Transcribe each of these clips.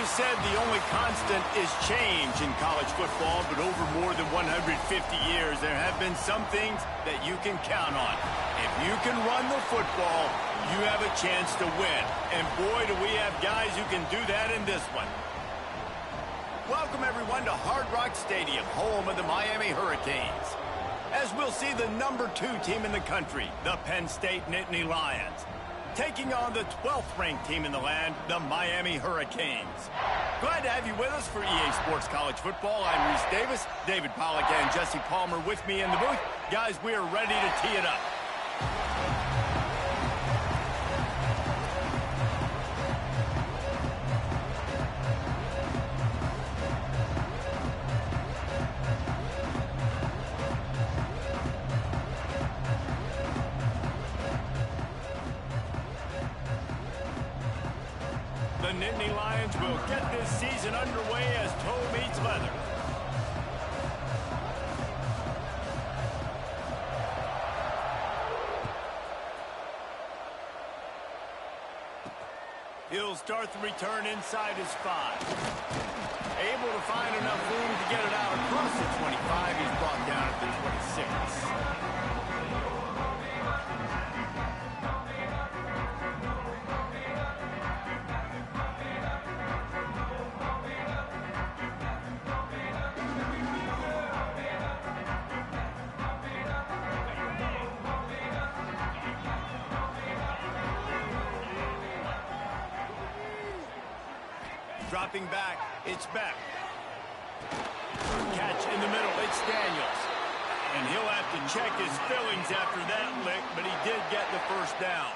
is said the only constant is change in college football, but over more than 150 years, there have been some things that you can count on. If you can run the football, you have a chance to win. And boy, do we have guys who can do that in this one. Welcome, everyone, to Hard Rock Stadium, home of the Miami Hurricanes. As we'll see the #2 team in the country, the Penn State Nittany Lions, taking on the 12th ranked team in the land, the Miami Hurricanes. Glad to have you with us for EA Sports College Football. I'm Reese Davis, David Pollack and Jesse Palmer with me in the booth. Guys, we are ready to tee it up. The Nittany Lions will get this season underway as toe meets leather. He'll start the return inside his 5. Able to find enough room to get it out across the 25. He's brought down at the 26. Dropping back, it's Beck. Catch in the middle, it's Daniels. And he'll have to check his fillings after that lick, but he did get the first down.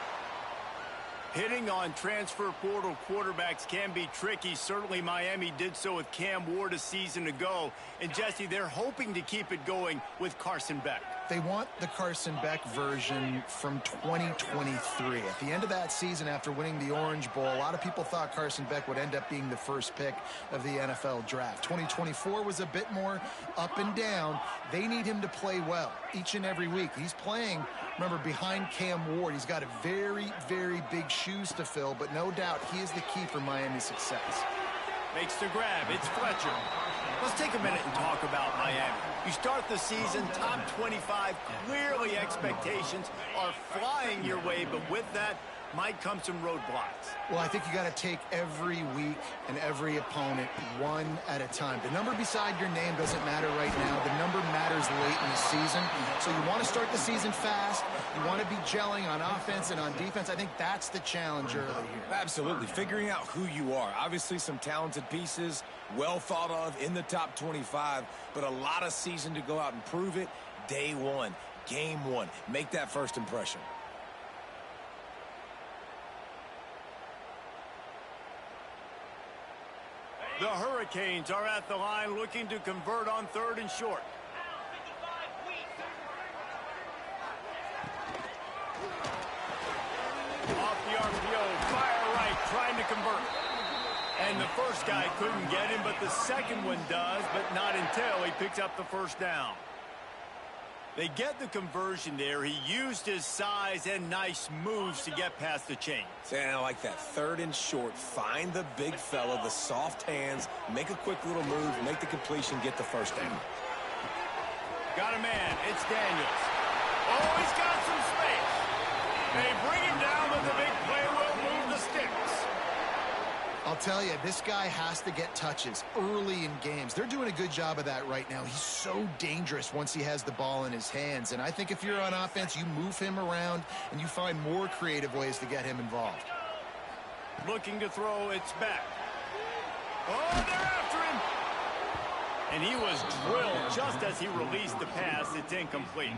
Hitting on transfer portal quarterbacks can be tricky. Certainly Miami did so with Cam Ward a season ago. And Jesse, they're hoping to keep it going with Carson Beck. They want the Carson Beck version from 2023. At the end of that season, after winning the Orange Bowl, a lot of people thought Carson Beck would end up being the first pick of the NFL draft. 2024 was a bit more up and down. They need him to play well each and every week. He's playing, remember, behind Cam Ward. He's got a very, very big shoes to fill, but no doubt he is the key for Miami's success. Makes the grab. It's Fletcher. Let's take a minute and talk about Miami. You start the season top 25. Clearly expectations are flying your way, but with that might come some roadblocks. Well, I think you got to take every week and every opponent one at a time. The number beside your name doesn't matter right now. The number matters late in the season. So you want to start the season fast. You want to be gelling on offense and on defense. I think that's the challenge early here. Absolutely. Figuring out who you are. Obviously some talented pieces, well thought of in the top 25, but a lot of season to go out and prove it. Day one, game one. Make that first impression. The Hurricanes are at the line looking to convert on 3rd and short. Off the RPO, fire right, trying to convert. And the first guy couldn't get him, but the second one does, but not until he picks up the first down. They get the conversion there. He used his size and nice moves to get past the chain. And I like that 3rd and short. Find the big fella, the soft hands, make a quick little move, make the completion, get the first down. Got a man. It's Daniels. Oh, he's got some space. They bring him down, but the big play will move the sticks. I'll tell you, this guy has to get touches early in games. They're doing a good job of that right now. He's so dangerous once he has the ball in his hands. And I think if you're on offense, you move him around and you find more creative ways to get him involved. Looking to throw, it's back. Oh, they're after him. And he was drilled just as he released the pass. It's incomplete.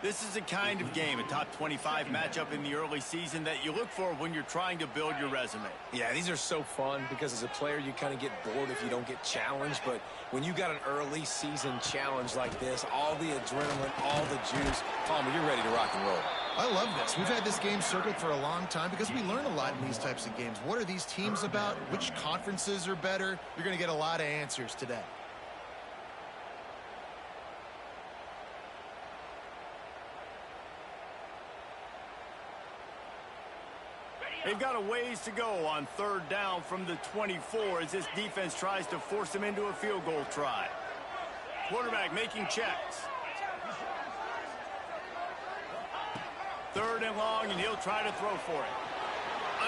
This is a kind of game, a top 25 matchup in the early season that you look for when you're trying to build your resume. Yeah, these are so fun because as a player, you kind of get bored if you don't get challenged. But when you got an early season challenge like this, all the adrenaline, all the juice, Palmer, you're ready to rock and roll. I love this. We've had this game circled for a long time because we learn a lot in these types of games. What are these teams about? Which conferences are better? You're going to get a lot of answers today. They've got a ways to go on third down from the 24 as this defense tries to force them into a field goal try. Quarterback making checks. Third and long, and he'll try to throw for it.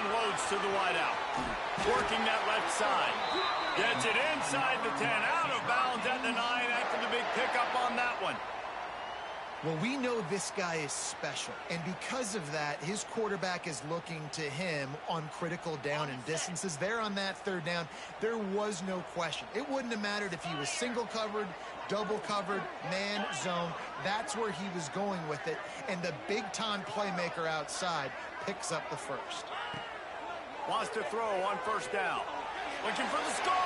Unloads to the wideout. Working that left side. Gets it inside the 10. Out of bounds at the 9 after the big pickup on that one. Well, we know this guy is special, and because of that, his quarterback is looking to him on critical down and distances. There on that third down, there was no question. It wouldn't have mattered if he was single covered, double covered, man, zone. That's where he was going with it, and the big-time playmaker outside picks up the first. Wants to throw on first down. Looking for the score.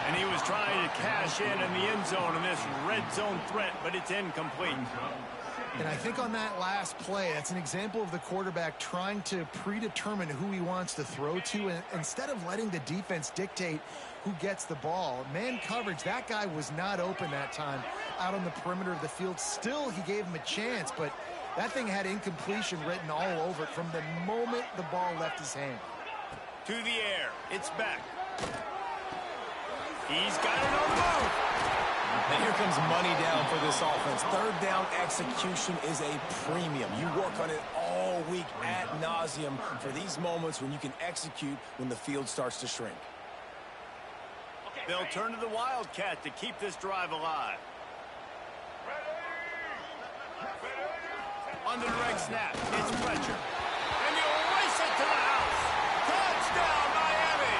And he was trying to cash in the end zone in this red zone threat, but it's incomplete. And I think on that last play, that's an example of the quarterback trying to predetermine who he wants to throw to, and instead of letting the defense dictate who gets the ball. Man coverage, that guy was not open that time out on the perimeter of the field. Still, he gave him a chance, but that thing had incompletion written all over it from the moment the ball left his hand. To the air, it's back. He's got it on the move. And here comes money down for this offense. Third down execution is a premium. You work on it all week ad nauseum for these moments when you can execute when the field starts to shrink. They'll turn to the Wildcat to keep this drive alive. On the direct snap, it's Fletcher. And you'll race it to the house. Touchdown, Miami!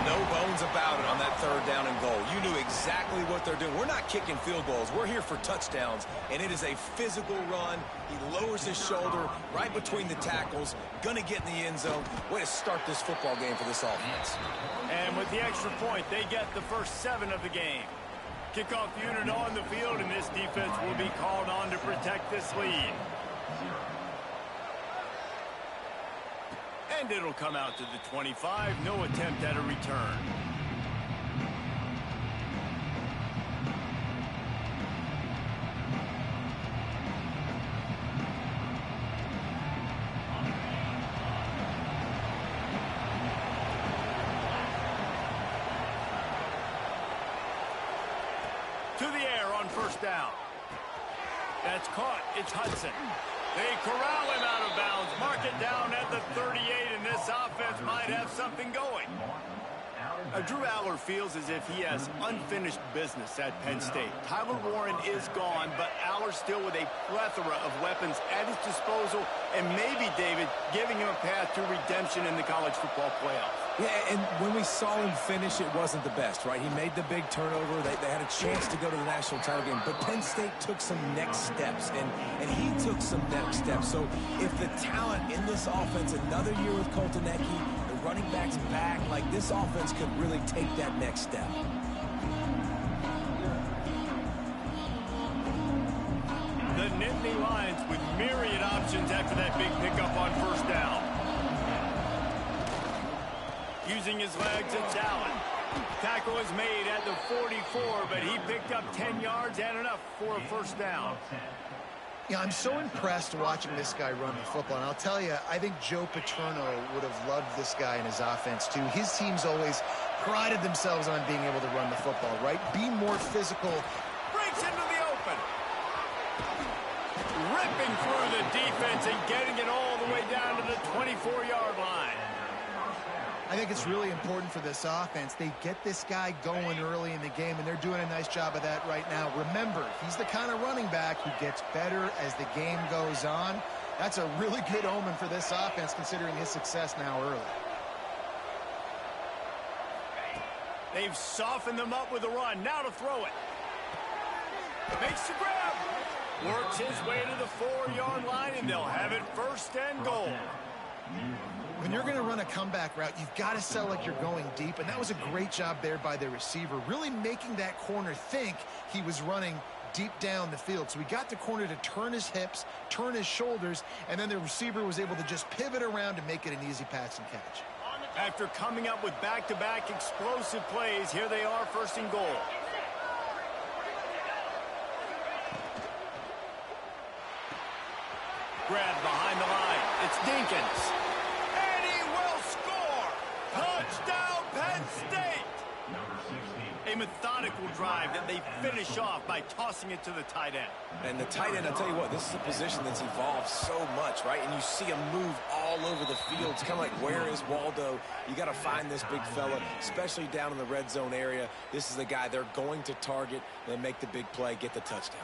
No bones about it on that third down and goal. You knew exactly what they're doing. We're not kicking field goals. We're here for touchdowns, and it is a physical run. He lowers his shoulder right between the tackles, gonna get in the end zone. Way to start this football game for this offense. And with the extra point, they get the first 7 of the game. Kickoff unit on the field, and this defense will be called on to protect this lead. And it'll come out to the 25. No attempt at a return. To the air on first down. That's caught. It's Hudson. They corral him out of bounds. Mark it down at the 38, and this offense might have something going. Drew Aller feels as if he has unfinished business at Penn State. Tyler Warren is gone, but Aller still with a plethora of weapons at his disposal, and maybe, David, giving him a path to redemption in the college football playoffs. Yeah, and when we saw him finish, it wasn't the best, right? He made the big turnover. They had a chance to go to the national title game, but Penn State took some next steps, and he took some next steps. So if the talent in this offense, another year with Colton Ecke, the running backs back, like this offense could really take that next step. The Nittany Lions with myriad options after that big pickup on first down. Using his legs, it's Allen. Tackle is made at the 44, but he picked up 10 yards and enough for a first down. Yeah, I'm so impressed watching this guy run the football. And I'll tell you, I think Joe Paterno would have loved this guy in his offense, too. His teams always prided themselves on being able to run the football, right? Be more physical. Breaks into the open. Ripping through the defense and getting it all the way down to the 24-yard line. I think it's really important for this offense. They get this guy going early in the game, and they're doing a nice job of that right now. Remember, he's the kind of running back who gets better as the game goes on. That's a really good omen for this offense, considering his success now early. They've softened them up with a run. Now to throw it. Makes the grab. Works his way to the 4-yard line, and they'll have it first and goal. When you're going to run a comeback route, you've got to sell like you're going deep, and that was a great job there by the receiver, really making that corner think he was running deep down the field. So he got the corner to turn his hips, turn his shoulders, and then the receiver was able to just pivot around and make it an easy pass and catch. After coming up with back-to-back explosive plays, here they are, first and goal. Grab behind the line. It's Dinkins. And he will score! Touchdown, Penn State! A methodical drive that they finish off by tossing it to the tight end. And the tight end, I'll tell you what, this is a position that's evolved so much, right? And you see him move all over the field. It's kind of like, where is Waldo? You got to find this big fella, especially down in the red zone area. This is the guy they're going to target. They make the big play, get the touchdown.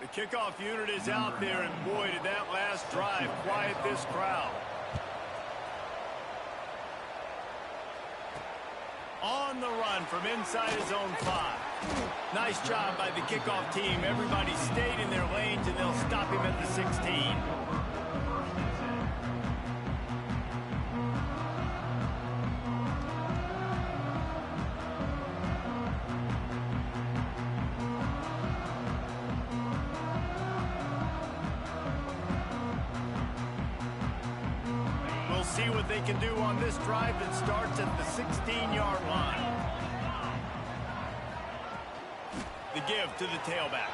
The kickoff unit is out there, and boy, did that last drive quiet this crowd. On the run from inside his own 5. Nice job by the kickoff team. Everybody stayed in their lanes, and they'll stop him at the 16. See what they can do on this drive that starts at the 16-yard line. The give to the tailback.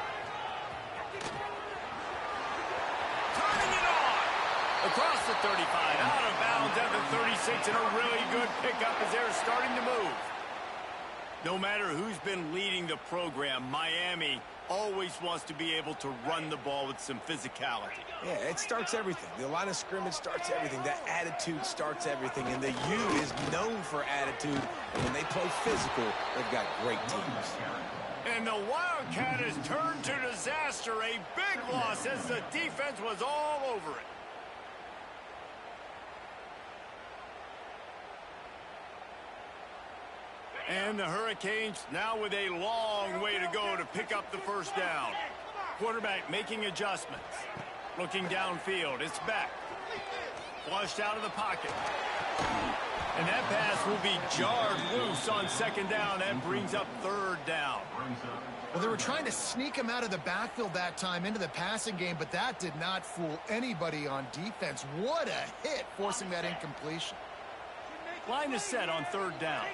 Turning it on! Across the 35, out of bounds at the 36, and a really good pickup as they're starting to move. No matter who's been leading the program, Miami always wants to be able to run the ball with some physicality. Yeah, it starts everything. The line of scrimmage starts everything. That attitude starts everything. And the U is known for attitude. And when they play physical, they've got great teams. And the Wildcat has turned to disaster. A big loss as the defense was all over it. And the Hurricanes now with a long way to go to pick up the first down. Quarterback making adjustments. Looking downfield. It's back. Flushed out of the pocket. And that pass will be jarred loose on second down. That brings up third down. Well, they were trying to sneak him out of the backfield that time into the passing game, but that did not fool anybody on defense. What a hit, forcing that incompletion. Line is set on third down.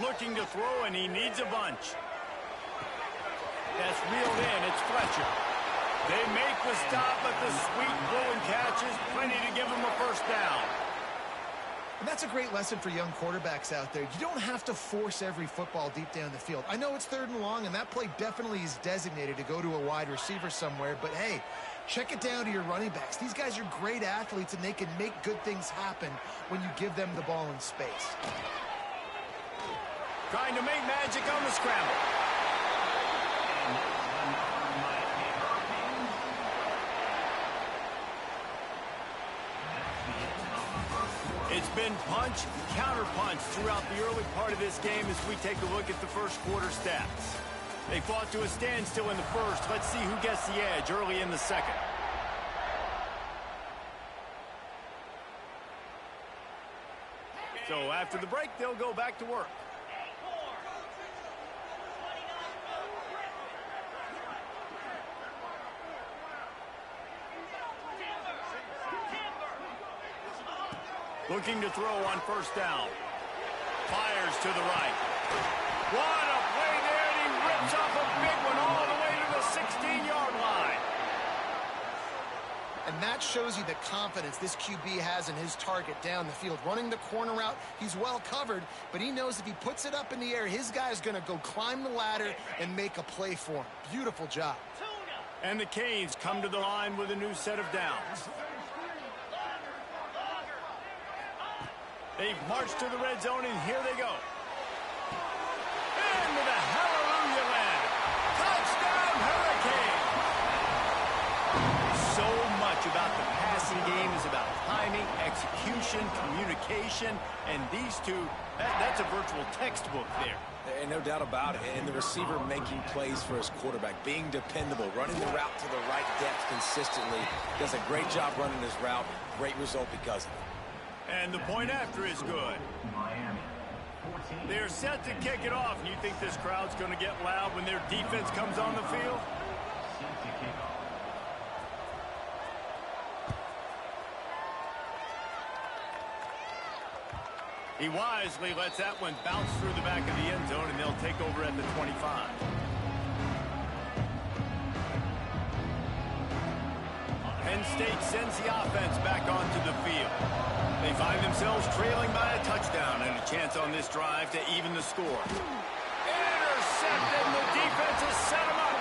Looking to throw, and he needs a bunch. That's reeled in. It's Fletcher. They make the stop, but the sweet throwing catch is plenty to give him a first down. And that's a great lesson for young quarterbacks out there. You don't have to force every football deep down the field. I know it's third and long, and that play definitely is designated to go to a wide receiver somewhere, but hey, check it down to your running backs. These guys are great athletes, and they can make good things happen when you give them the ball in space. Trying to make magic on the scramble. It's been punch, counter-punch throughout the early part of this game as we take a look at the first quarter stats. They fought to a standstill in the first. Let's see who gets the edge early in the second. So after the break, they'll go back to work. Looking to throw on first down. Fires to the right. What a play there, and he rips off a big one all the way to the 16-yard line. And that shows you the confidence this QB has in his target down the field. Running the corner route, he's well covered, but he knows if he puts it up in the air, his guy is going to go climb the ladder and make a play for him. Beautiful job. And the Canes come to the line with a new set of downs. They've marched to the red zone, and here they go. And with a hallelujah land. Touchdown, Hurricane! So much about the passing game is about timing, execution, communication, and these two, that's a virtual textbook there. And no doubt about it. And the receiver making plays for his quarterback, being dependable, running the route to the right depth consistently. Does a great job running his route. Great result because of it. And the point after is good. They're set to kick it off. And you think this crowd's going to get loud when their defense comes on the field? He wisely lets that one bounce through the back of the end zone, and they'll take over at the 25. Penn State sends the offense back onto the field. They find themselves trailing by a touchdown and a chance on this drive to even the score. Intercepted, and the defense has set him up.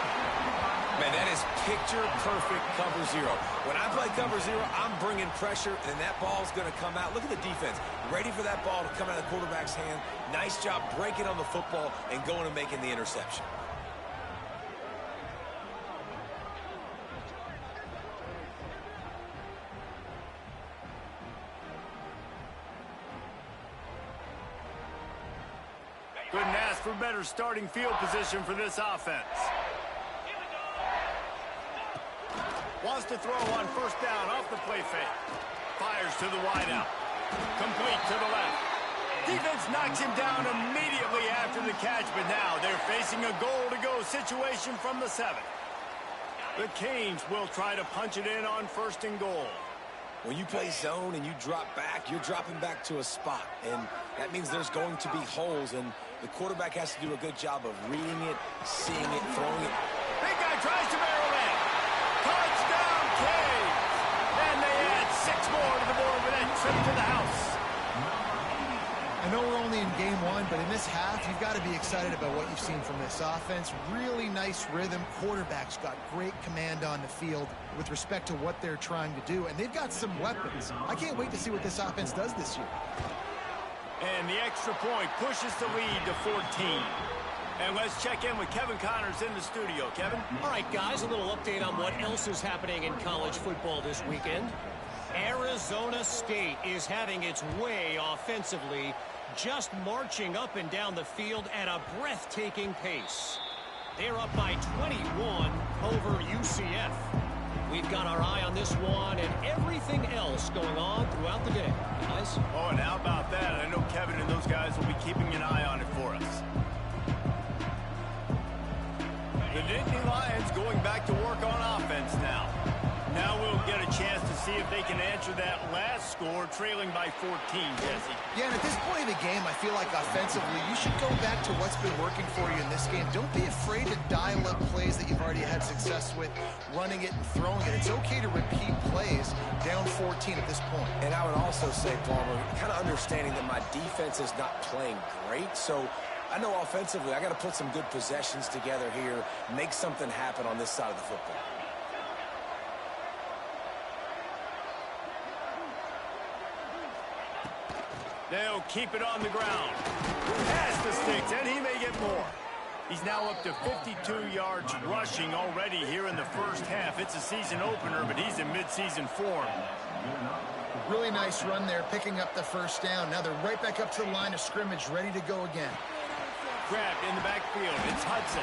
Man, that is picture-perfect cover zero. When I play cover zero, I'm bringing pressure, and that ball's going to come out. Look at the defense, ready for that ball to come out of the quarterback's hand. Nice job breaking on the football and going and making the interception. Couldn't ask for better starting field position for this offense. Wants to throw on first down off the play fake. Fires to the wideout. Complete to the left. Defense knocks him down immediately after the catch, but now they're facing a goal-to-go situation from the 7. The Canes will try to punch it in on 1st and goal. When you play zone and you drop back, you're dropping back to a spot, and that means there's going to be holes, and the quarterback has to do a good job of reading it, seeing it, throwing it. Big guy tries to barrel in. Touchdown, Canes! And they add 6 more to the board with that trip to the house. I know we're only in game 1, but in this half, you've got to be excited about what you've seen from this offense. Really nice rhythm. Quarterback's got great command on the field with respect to what they're trying to do, and they've got some weapons. I can't wait to see what this offense does this year. And the extra point pushes the lead to 14. And let's check in with Kevin Connors in the studio. Kevin? All right, guys, a little update on what else is happening in college football this weekend. Arizona State is having its way offensively, just marching up and down the field at a breathtaking pace. They're up by 21 over UCF. We've got our eye on this one and everything else going on throughout the day. Guys? Oh, and how about that? I know Kevin and those guys will be keeping an eye on it for us. The Nittany Lions going back to work on offense now. Now we'll get a chance to see if they can answer that last score, trailing by 14, Jesse. Yeah, and at this point of the game, I feel like offensively, you should go back to what's been working for you in this game. Don't be afraid to dial up plays that you've already had success with, running it and throwing it. It's okay to repeat plays down 14 at this point. And I would also say, Palmer, kind of understanding that my defense is not playing great, so I know offensively I got to put some good possessions together here, make something happen on this side of the football. They'll keep it on the ground. Pass the sticks, and he may get more. He's now up to 52 yards rushing already here in the first half. It's a season opener, but he's in midseason form. Really nice run there, picking up the first down. Now they're right back up to the line of scrimmage, ready to go again. Grabbed in the backfield. It's Hudson.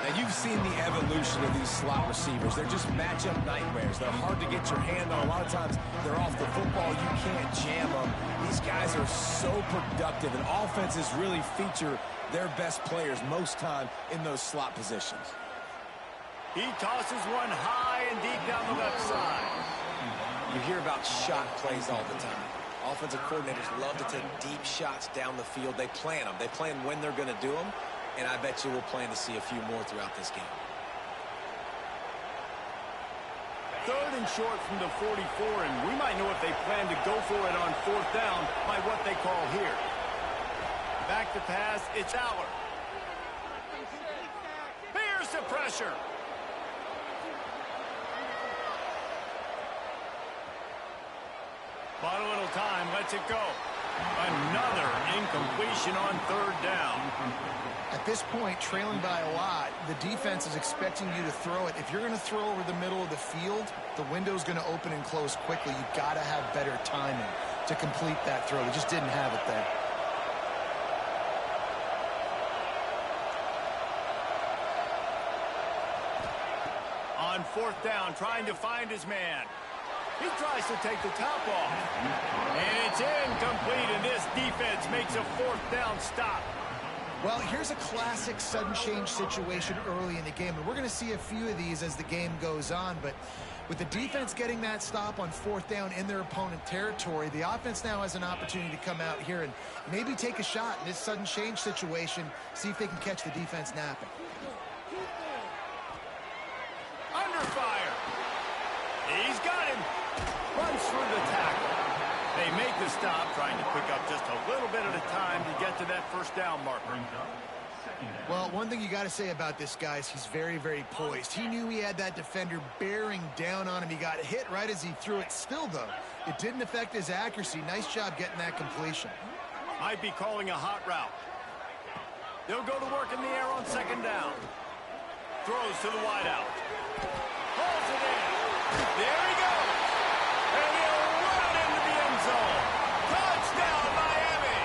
Now, you've seen the evolution of these slot receivers. They're just matchup nightmares. They're hard to get your hand on. A lot of times, they're off the football. You can't jam them. These guys are so productive, and offenses really feature their best players most time in those slot positions. He tosses one high and deep down the left side. You hear about shot plays all the time. Offensive coordinators love to take deep shots down the field. They plan them. They plan when they're going to do them. And I bet you we'll plan to see a few more throughout this game. 3rd and short from the 44, and we might know if they plan to go for it on 4th down by what they call here. Back to pass, it's Aller. Here's the pressure. Bought a little time, lets it go. Another incompletion on 3rd down. At this point, trailing by a lot, the defense is expecting you to throw it. If you're going to throw over the middle of the field, the window's going to open and close quickly. You've got to have better timing to complete that throw. They just didn't have it there. On 4th down, trying to find his man. He tries to take the top off. And it's incomplete, and this defense makes a 4th down stop. Well, here's a classic sudden change situation early in the game, and we're going to see a few of these as the game goes on, but With the defense getting that stop on 4th down in their opponent territory, the offense now has an opportunity to come out here and maybe take a shot in this sudden change situation, see if they can catch the defense napping. Under fire. He's got him. Runs through the tackle. They make the stop, trying to pick up just a little bit at a time to get to that first down marker. Well, one thing you got to say about this guy is he's very, very poised. He knew he had that defender bearing down on him. He got hit right as he threw it. Still, though, it didn't affect his accuracy. Nice job getting that completion. Might be calling a hot route. They'll go to work in the air on 2nd down. Throws to the wideout. Pulls it in. There he goes. And he'll run into the end zone. Touchdown, Miami.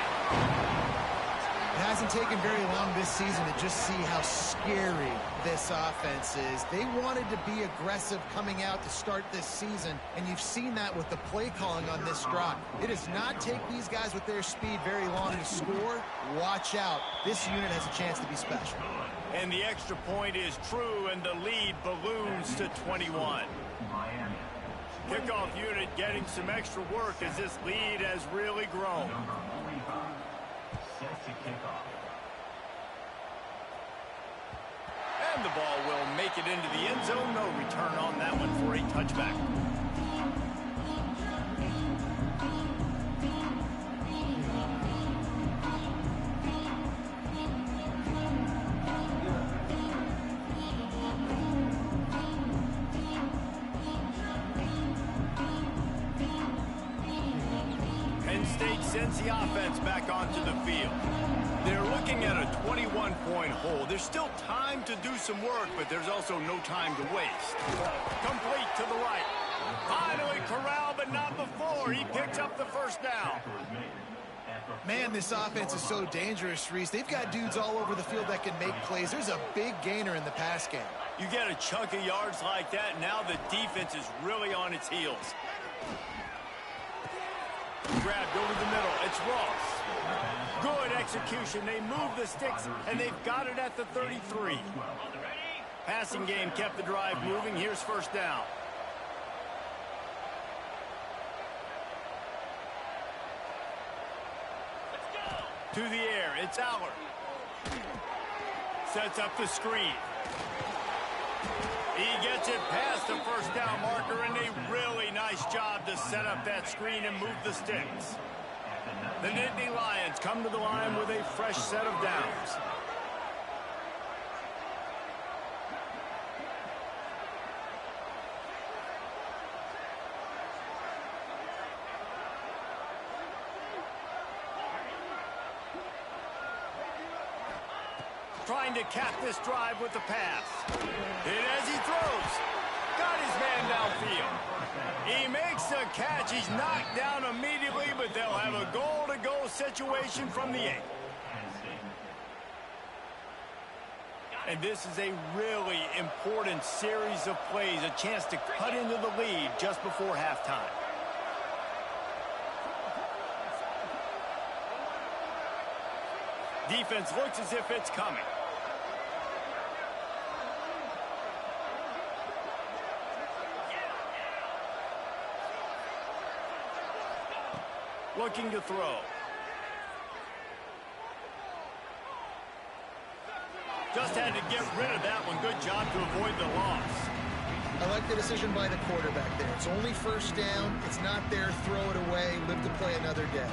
It hasn't taken very long this season to just see how scary this offense is. They wanted to be aggressive coming out to start this season, and you've seen that with the play calling on this drive. It does not take these guys with their speed very long to score. Watch out. This unit has a chance to be special. And the extra point is true, and the lead balloons to 21. Kickoff unit getting some extra work as this lead has really grown. And the ball will make it into the end zone. No return on that one for a touchback. Penn State sends the offense back onto the field. They're looking at a 21-point hole. There's still time to do some work, but there's also no time to waste. Complete to the right. Finally corralled, but not before. He picks up the first down. Man, this offense is so dangerous, Reese. They've got dudes all over the field that can make plays. There's a big gainer in the pass game. You get a chunk of yards like that, now the defense is really on its heels. Grabbed over the middle. It's Ross. Good execution. They move the sticks, and they've got it at the 33. Passing game kept the drive moving. Here's first down. To the air. It's Aller. Sets up the screen. He gets it past the first down marker, and a really nice job to set up that screen and move the sticks. The Nittany Lions come to the line with a fresh set of downs. Trying to cap this drive with the pass. Hit as he throws. Got his man downfield. He makes the catch. He's knocked down immediately, but they'll have a goal-to-goal situation from the 8. And this is a really important series of plays, a chance to cut into the lead just before halftime. Defense looks as if it's coming. Looking to throw. Just had to get rid of that one. Good job to avoid the loss. I like the decision by the quarterback there. It's only first down. It's not there. Throw it away. Live to play another day.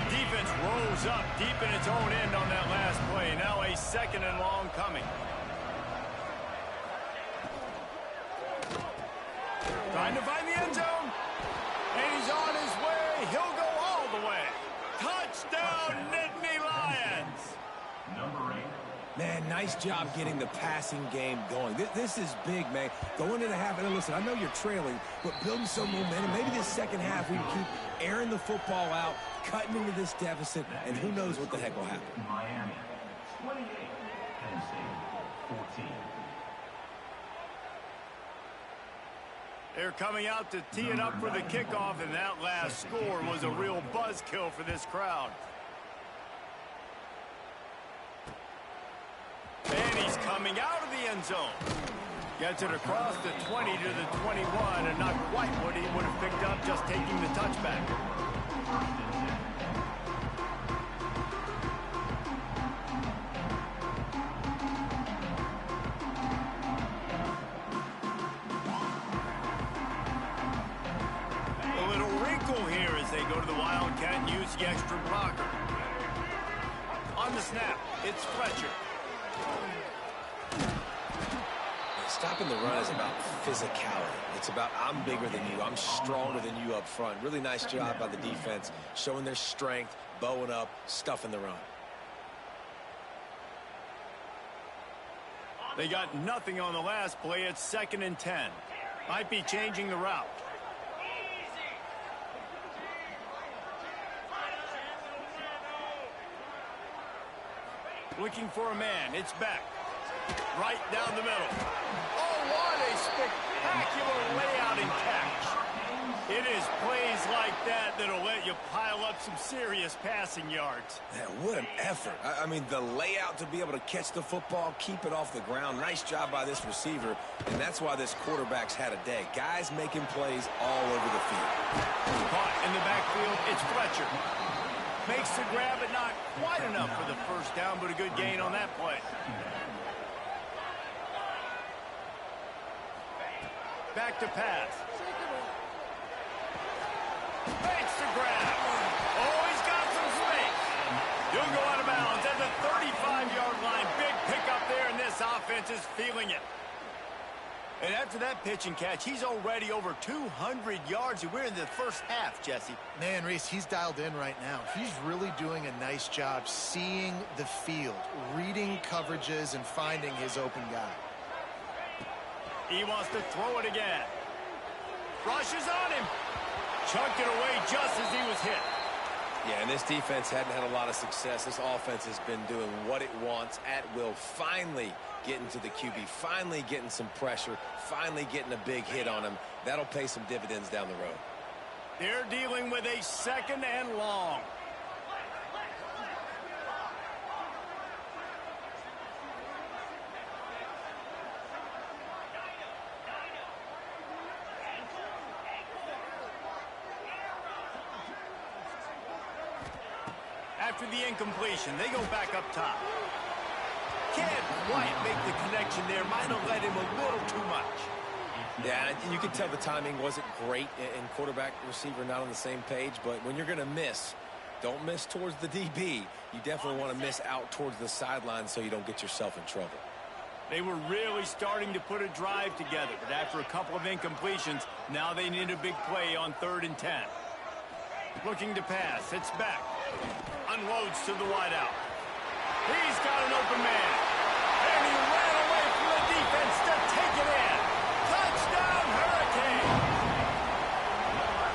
Defense rose up deep in its own end on that last play. Now a 2nd and long coming. Trying to find the end zone. And he's on his way. He'll go all the way. Touchdown, Nittany Lions. Number 8. Man, nice job getting the passing game going. This is big, man. Going into the half, and listen, I know you're trailing, but building some momentum. Maybe this second half we can keep airing the football out, cutting into this deficit, and who knows what the heck will happen. Miami, 28, Penn State, 14. They're coming out to tee it up for the kickoff, and that last score was a real buzzkill for this crowd. And he's coming out of the end zone. Gets it across the 20 to the 21, and not quite what he would have picked up just taking the touchback. A little wrinkle here as they go to the Wildcat and use the extra blocker. On the snap, it's Fletcher. Stopping the run is about physicality. It's about I'm bigger than you. I'm stronger than you up front. Really nice job by the defense, showing their strength, bowing up, stuffing the run. They got nothing on the last play. It's 2nd and 10. Might be changing the route. Looking for a man. It's back. Right down the middle. Oh, what a spectacular layout and catch. It is plays like that that'll let you pile up some serious passing yards. Man, what an effort. I mean, the layout to be able to catch the football, keep it off the ground. Nice job by this receiver, and that's why this quarterback's had a day. Guys making plays all over the field. Caught in the backfield, it's Fletcher. Makes the grab, but not quite enough for the first down, but a good gain on that play. Back to pass. Makes the grab. Oh, he's got some space. He'll go out of bounds at the 35-yard line. Big pickup there, and this offense is feeling it. And after that pitch and catch, he's already over 200 yards, and we're in the first half, Jesse. Man, Reese, he's dialed in right now. He's really doing a nice job seeing the field, reading coverages, and finding his open guy. He wants to throw it again. Rushes on him. Chunked it away just as he was hit. Yeah, and this defense hadn't had a lot of success. This offense has been doing what it wants at will. Finally getting to the QB. Finally getting some pressure. Finally getting a big hit on him. That'll pay some dividends down the road. They're dealing with a 2nd and long. After the incompletion, they go back up top. Can't quite make the connection there. Might have led him a little too much. Yeah, and you can tell the timing wasn't great and quarterback receiver not on the same page, but when you're going to miss, don't miss towards the DB. You definitely want to miss out towards the sideline so you don't get yourself in trouble. They were really starting to put a drive together, but after a couple of incompletions, now they need a big play on 3rd and 10. Looking to pass. It's back. Unloads to the wideout. He's got an open man. And he ran away from the defense to take it in. Touchdown, Hurricane!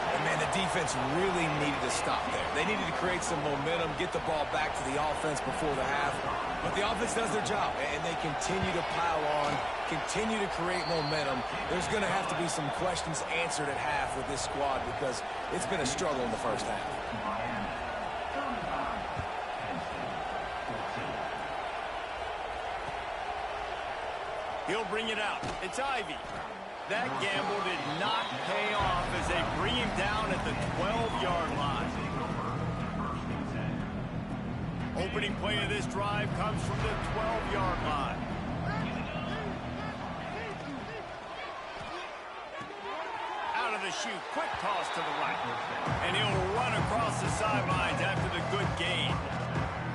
And, man, the defense really needed to stop there. They needed to create some momentum, get the ball back to the offense before the half. But the offense does their job, and they continue to pile on, continue to create momentum. There's going to have to be some questions answered at half with this squad because it's been a struggle in the first half. He'll bring it out. It's Ivy. That gamble did not pay off as they bring him down at the 12-yard line. Opening play of this drive comes from the 12-yard line. Out of the chute, quick toss to the right. And he'll run across the sidelines after the good gain.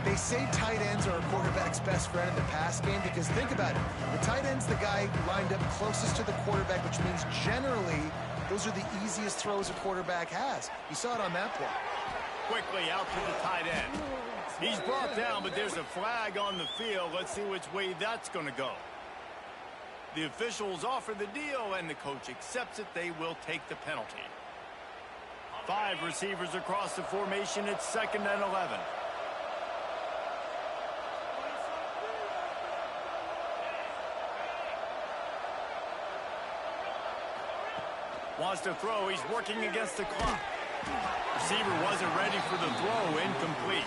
They say tight ends are a quarterback's best friend in the pass game because think about it. The tight end's the guy lined up closest to the quarterback, which means generally those are the easiest throws a quarterback has. You saw it on that play. Quickly out to the tight end. He's brought down, but there's a flag on the field. Let's see which way that's going to go. The officials offer the deal, and the coach accepts it. They will take the penalty. 5 receivers across the formation. It's 2nd and 11. Wants to throw. He's working against the clock. Receiver wasn't ready for the throw. Incomplete.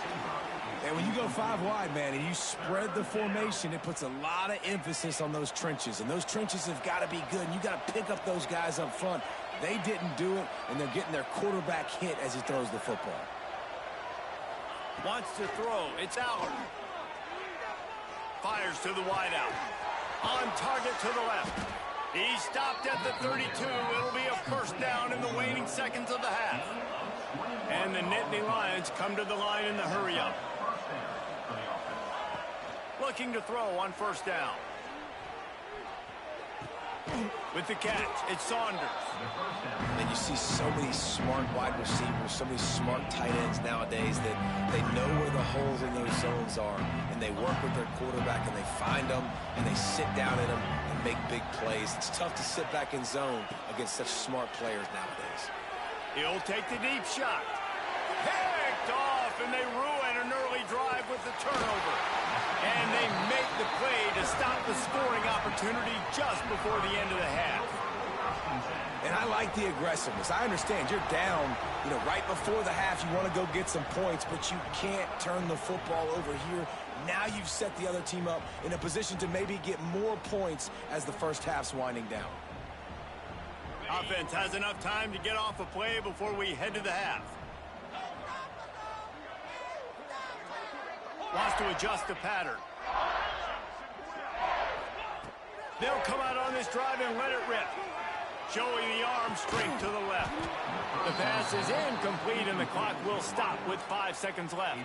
And when you go 5 wide, man, and you spread the formation, it puts a lot of emphasis on those trenches. And those trenches have got to be good. And you got to pick up those guys up front. They didn't do it, and they're getting their quarterback hit as he throws the football. Wants to throw. It's Allard. Fires to the wideout. On target to the left. He stopped at the 32. It'll be a first down in the waning seconds of the half. And the Nittany Lions come to the line in the hurry-up. Looking to throw on first down. With the catch, it's Saunders. And you see so many smart wide receivers, so many smart tight ends nowadays that they know where the holes in those zones are, and they work with their quarterback, and they find them, and they sit down in them and make big plays. It's tough to sit back in zone against such smart players nowadays. He'll take the deep shot. Picked off, and they ruin an early drive with the turnover. And they make the play to stop the scoring opportunity just before the end of the half. And I like the aggressiveness. I understand you're down, right before the half. You want to go get some points, but you can't turn the football over here. Now you've set the other team up in a position to maybe get more points as the first half's winding down. Offense has enough time to get off a play before we head to the half. Wants to adjust the pattern. They'll come out on this drive and let it rip. Showing the arm straight to the left. The pass is incomplete, and the clock will stop with 5 seconds left.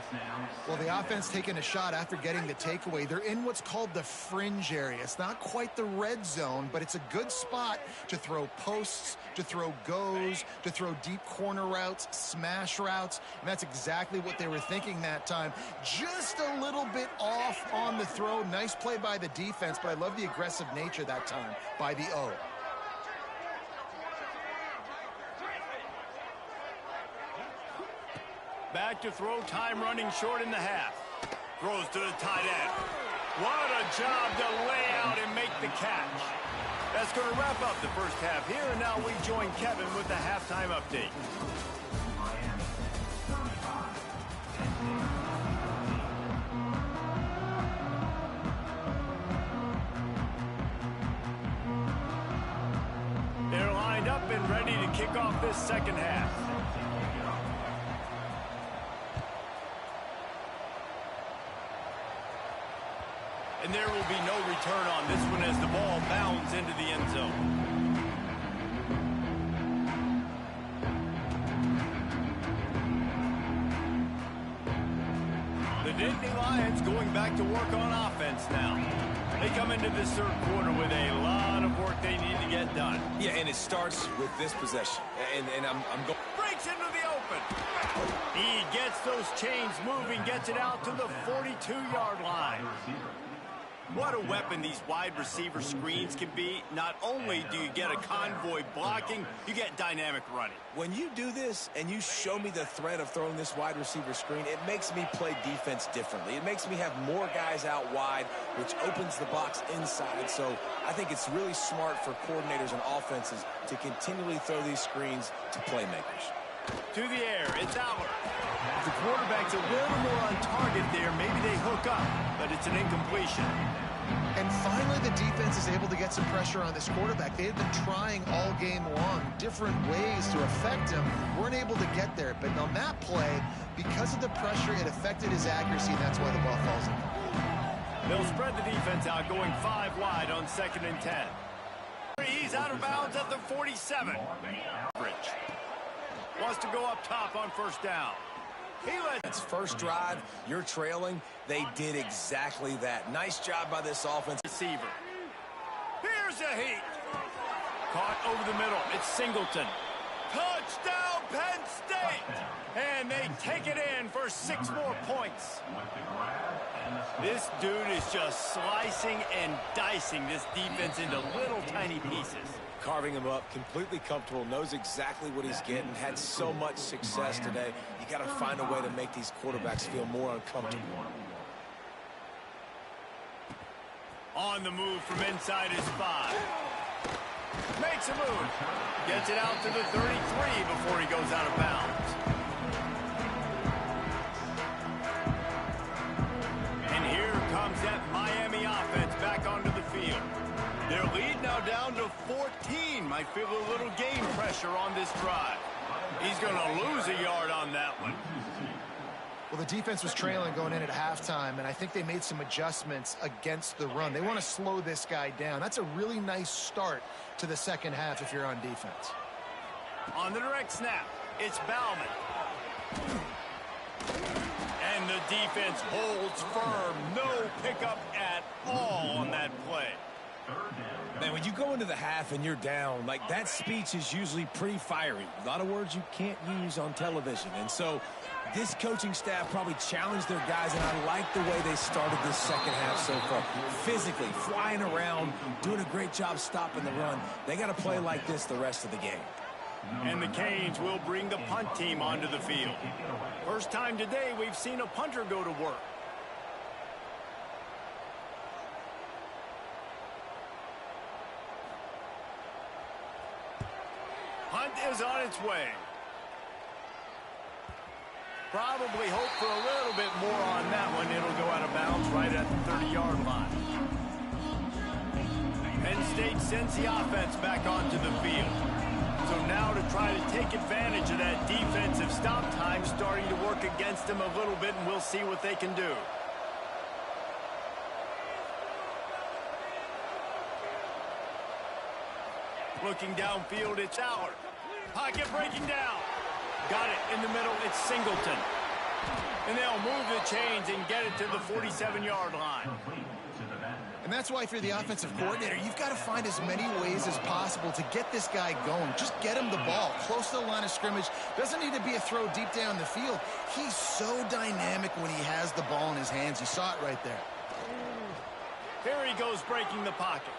Well, the offense taking a shot after getting the takeaway. They're in what's called the fringe area. It's not quite the red zone, but it's a good spot to throw posts, to throw goes, to throw deep corner routes, smash routes, and that's exactly what they were thinking that time. Just a little bit off on the throw. Nice play by the defense, but I love the aggressive nature that time by the O. Back to throw, time running short in the half. Throws to the tight end. What a job to lay out and make the catch. That's going to wrap up the first half here, and now we join Kevin with the halftime update. They're lined up and ready to kick off this second half. And there will be no return on this one as the ball bounds into the end zone. The Nittany Lions going back to work on offense now. They come into this third quarter with a lot of work they need to get done. Yeah, and it starts with this possession. And I'm going. Breaks into the open. He gets those chains moving, gets it out to the 42-yard line. What a weapon these wide receiver screens can be. Not only do you get a convoy blocking, you get dynamic running. When you do this and you show me the threat of throwing this wide receiver screen, it makes me play defense differently. It makes me have more guys out wide, which opens the box inside. So I think it's really smart for coordinators and offenses to continually throw these screens to playmakers. To the air, it's Allard. If the quarterback's a little more on target there, maybe they hook up, but it's an incompletion. And finally, the defense is able to get some pressure on this quarterback. They had been trying all game long, different ways to affect him. Weren't able to get there. But on that play, because of the pressure, it affected his accuracy, and that's why the ball falls in. They'll spread the defense out, going 5 wide on 2nd and 10. He's out of bounds at the 47. Wants to go up top on first down. That's first drive, you're trailing. They did exactly that. Nice job by this offense. Receiver. Here's a heat. Caught over the middle. It's Singleton. Touchdown, Penn State. And they take it in for 6 more points. This dude is just slicing and dicing this defense into little tiny pieces. Carving him up, completely comfortable, knows exactly what he's getting, had so much success today. You got to find a way to make these quarterbacks feel more uncomfortable. On the move from inside his 5. Makes makes a move. Gets it out to the 33 before he goes out of bounds. And here comes that Miami offense back onto the field. Their lead now down to 14. Might feel a little game pressure on this drive. He's going to lose a yard on that one. Well, the defense was trailing going in at halftime, and I think they made some adjustments against the run. They want to slow this guy down. That's a really nice start to the second half if you're on defense. On the direct snap, it's Bauman. And the defense holds firm. No pickup at all on that play. Man, when you go into the half and you're down, like, that speech is usually pretty fiery. A lot of words you can't use on television. And so this coaching staff probably challenged their guys, and I like the way they started this second half so far. Physically, flying around, doing a great job stopping the run. They got to play like this the rest of the game. And the Canes will bring the punt team onto the field. First time today we've seen a punter go to work. Punt is on its way. Probably hope for a little bit more on that one. It'll go out of bounds right at the 30-yard line. Penn State sends the offense back onto the field. So now to try to take advantage of that defensive stop time starting to work against them a little bit, and we'll see what they can do. Looking downfield, it's Howard. Pocket breaking down. Got it in the middle, it's Singleton. And they'll move the chains and get it to the 47-yard line. And that's why if you're the offensive coordinator, you've got to find as many ways as possible to get this guy going. Just get him the ball close to the line of scrimmage. Doesn't need to be a throw deep down the field. He's so dynamic when he has the ball in his hands. You saw it right there. Here he goes breaking the pocket.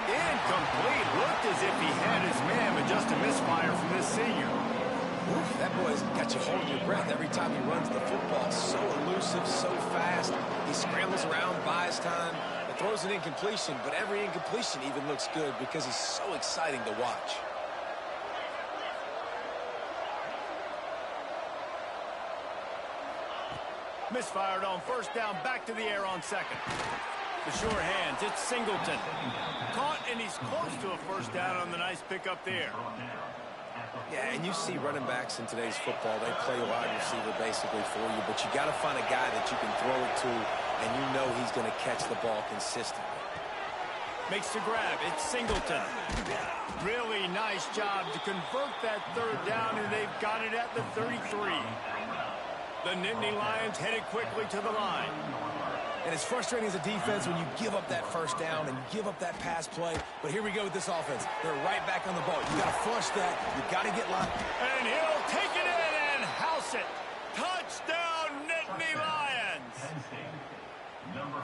Incomplete. Looked as if he had his man, but just a misfire from this senior. Oof, that boy's got you holding your breath every time he runs the football. So elusive, so fast. He scrambles around, buys time, and throws an incompletion, but every incompletion even looks good because he's so exciting to watch. Misfired on first down, back to the air on second. The sure hands, it's Singleton. Caught, and he's close to a first down on the nice pickup there. Yeah, and you see running backs in today's football, they play wide receiver basically for you, but you got to find a guy that you can throw it to, and you know he's going to catch the ball consistently. Makes the grab, it's Singleton. Really nice job to convert that third down, and they've got it at the 33. The Nittany Lions headed quickly to the line. And it's frustrating as a defense when you give up that first down and give up that pass play. But here we go with this offense. They're right back on the ball. You got to flush that. You got to get lined. And he'll take it in and house it. Touchdown, Nittany Lions.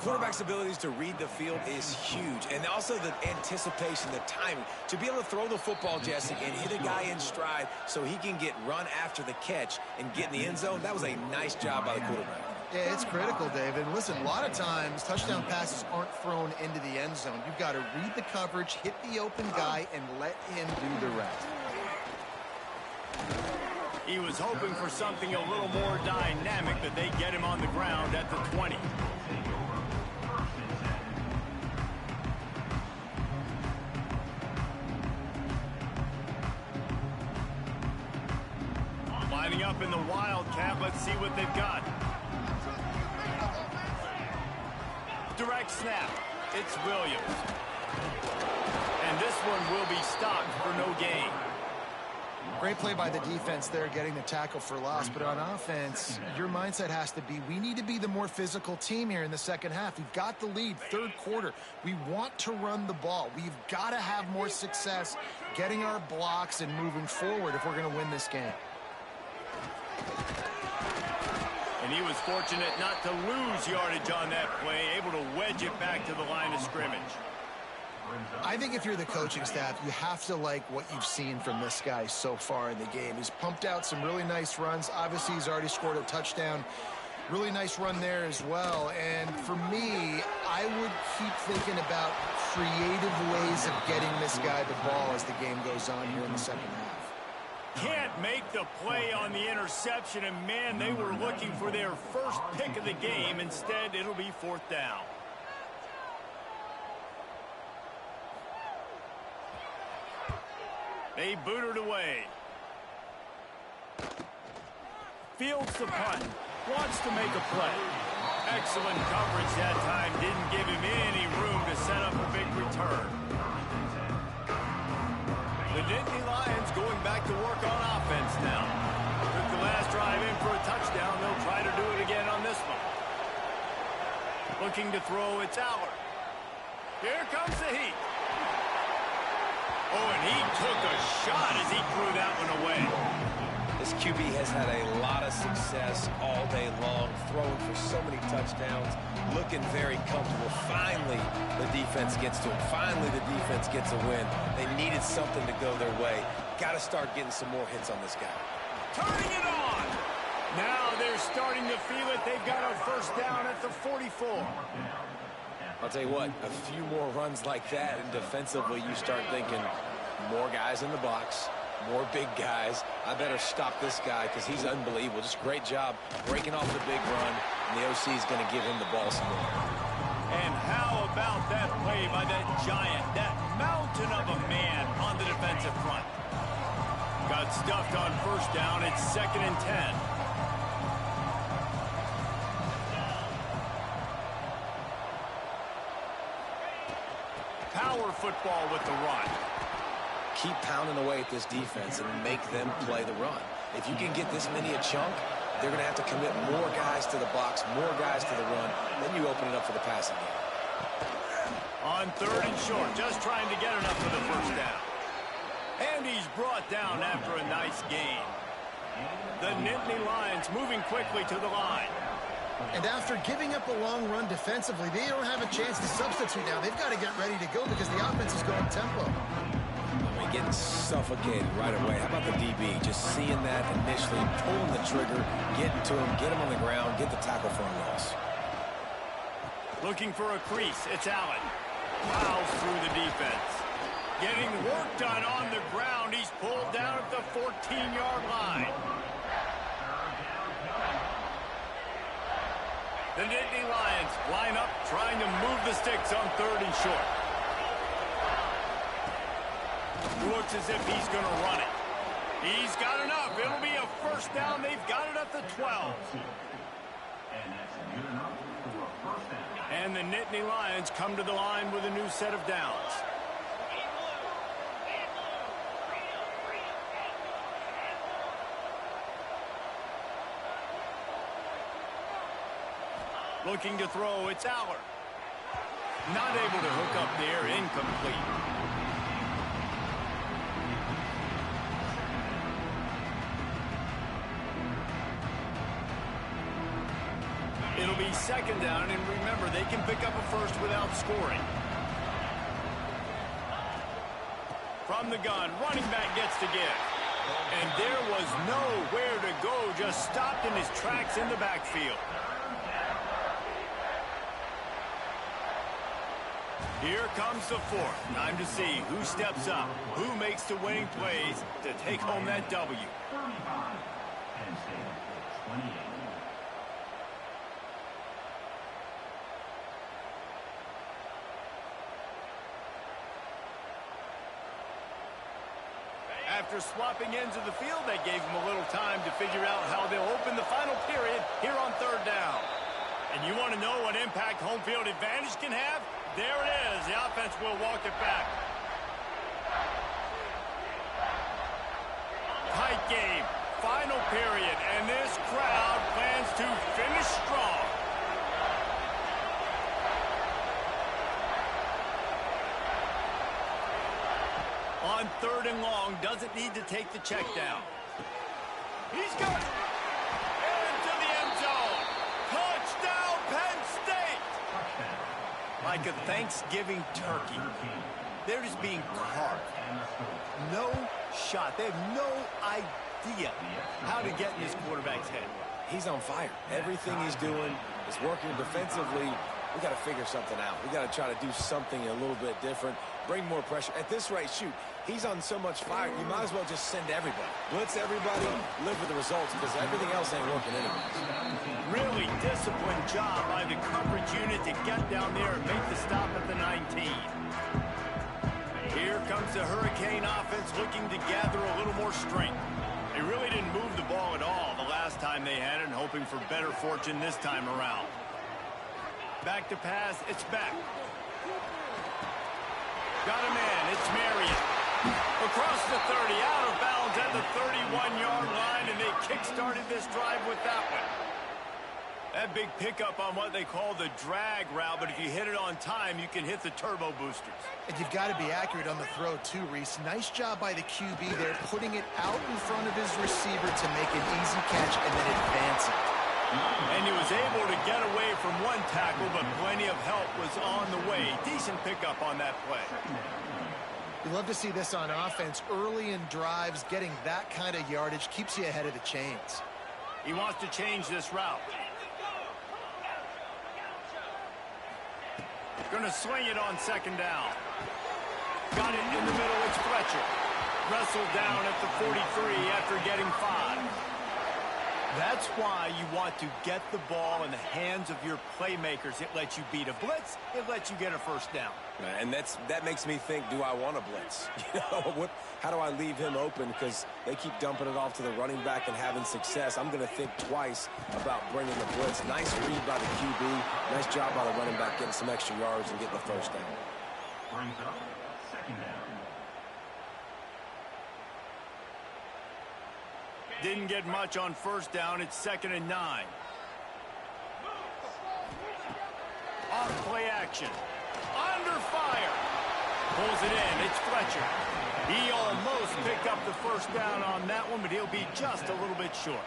Quarterback's abilities to read the field is huge. And also the anticipation, the timing. To be able to throw the football, Jesse, and hit a guy in stride so he can get run after the catch and get in the end zone, that was a nice job by the quarterback. Yeah, it's critical, David. Listen, a lot of times touchdown passes aren't thrown into the end zone. You've got to read the coverage, hit the open guy, and let him do the rest. He was hoping for something a little more dynamic, but they get him on the ground at the 20. Lining up in the Wildcat, let's see what they've got. Direct snap, it's Williams. And this one will be stopped for no gain. Great play by the defense there, getting the tackle for loss. But on offense, your mindset has to be, we need to be the more physical team here in the second half. We've got the lead, third quarter. We want to run the ball. We've got to have more success getting our blocks and moving forward if we're going to win this game. And he was fortunate not to lose yardage on that play, able to wedge it back to the line of scrimmage. I think if you're the coaching staff, you have to like what you've seen from this guy so far in the game. He's pumped out some really nice runs. Obviously, he's already scored a touchdown. Really nice run there as well. And for me, I would keep thinking about creative ways of getting this guy the ball as the game goes on here in the second half. Can't make the play on the interception, and man, they were looking for their first pick of the game. Instead, it'll be fourth down. They boot it away. Fields the punt. Wants to make a play. Excellent coverage that time. Didn't give him any room to set up a big return. The Nittany Lions going back to work on offense now. Took the last drive in for a touchdown. They'll try to do it again on this one. Looking to throw, it's Aller. Here comes the heat. Oh, and he took a shot as he threw that one away. This QB has had a lot of success all day long, throwing for so many touchdowns, looking very comfortable. Finally, the defense gets to him. Finally, the defense gets a win. They needed something to go their way. Got to start getting some more hits on this guy. Turning it on. Now they're starting to feel it. They've got a first down at the 44. I'll tell you what, a few more runs like that, and defensively you start thinking more guys in the box, more big guys. I better stop this guy because he's unbelievable. Just great job breaking off the big run, and the OC is going to give him the ball some more. And how about that play by that giant, that mountain of a man on the defensive front? Got stuffed on first down. It's 2nd and 10. Power football with the run. Keep pounding away at this defense and make them play the run. If you can get this many a chunk, they're going to have to commit more guys to the box, more guys to the run. Then you open it up for the passing game. On 3rd and short, just trying to get enough for the first down. And he's brought down after a nice gain. The Nittany Lions moving quickly to the line. And after giving up a long run defensively, they don't have a chance to substitute now. They've got to get ready to go because the offense is going tempo. Getting suffocated right away. How about the DB? Just seeing that initially, pulling the trigger, getting to him, get him on the ground, get the tackle for a loss. Looking for a crease. It's Allen. Plows through the defense. Getting work done on the ground. He's pulled down at the 14-yard line. The Nittany Lions line up, trying to move the sticks on 3rd and short. Looks as if he's going to run it. He's got enough. It'll be a first down. They've got it at the 12. And the Nittany Lions come to the line with a new set of downs. Looking to throw, it's Aller. Not able to hook up there, incomplete. It'll be 2nd down, and remember, they can pick up a first without scoring. From the gun, running back gets to give. And there was nowhere to go, just stopped in his tracks in the backfield. Here comes the 4th. Time to see who steps up, who makes the winning plays to take home that W. 35. Penn State, 28. After swapping ends of the field, that gave them a little time to figure out how they'll open the final period here on 3rd down. And you want to know what impact home field advantage can have? There it is. The offense will walk it back. Tight game. Final period. And this crowd plans to finish strong. On 3rd and long, doesn't need to take the check down. He's got it. Into the end zone. Touchdown, Penn State. Like a Thanksgiving turkey. They're just being carved. No shot. They have no idea how to get in this quarterback's head. he's on fire. Everything he's doing is working defensively. We got to figure something out. We got to try to do something a little bit different, bring more pressure. At this rate, shoot, he's on so much fire, you might as well just send everybody. Blitz everybody, live with the results, because everything else ain't working anyways. Really disciplined job by the coverage unit to get down there and make the stop at the 19. Here comes the Hurricane offense looking to gather a little more strength. They really didn't move the ball at all the last time they had it, and hoping for better fortune this time around. Back to pass, it's Beck. Got a man, it's Marion. Across the 30, out of bounds at the 31-yard line, and they kick-started this drive with that one. That big pickup on what they call the drag route, but if you hit it on time, you can hit the turbo boosters. And you've got to be accurate on the throw, too, Reese. Nice job by the QB there, putting it out in front of his receiver to make an easy catch and then advance it. And he was able to get away from one tackle, but plenty of help was on the way. Decent pickup on that play. You love to see this on offense. Early in drives, getting that kind of yardage keeps you ahead of the chains. He wants to change this route. Going to swing it on second down. Got it in the middle, it's Fletcher. Wrestled down at the 43 after getting 5. That's why you want to get the ball in the hands of your playmakers. It lets you beat a blitz. It lets you get a first down. And that makes me think, do I want to blitz? How do I leave him open? Because they keep dumping it off to the running back and having success. I'm going to think twice about bringing the blitz. Nice read by the QB. Nice job by the running back getting some extra yards and getting the first down. Brings up second down. Didn't get much on first down. It's 2nd and 9. Off play action. Under fire. Pulls it in. It's Fletcher. He almost picked up the first down on that one, but he'll be just a little bit short.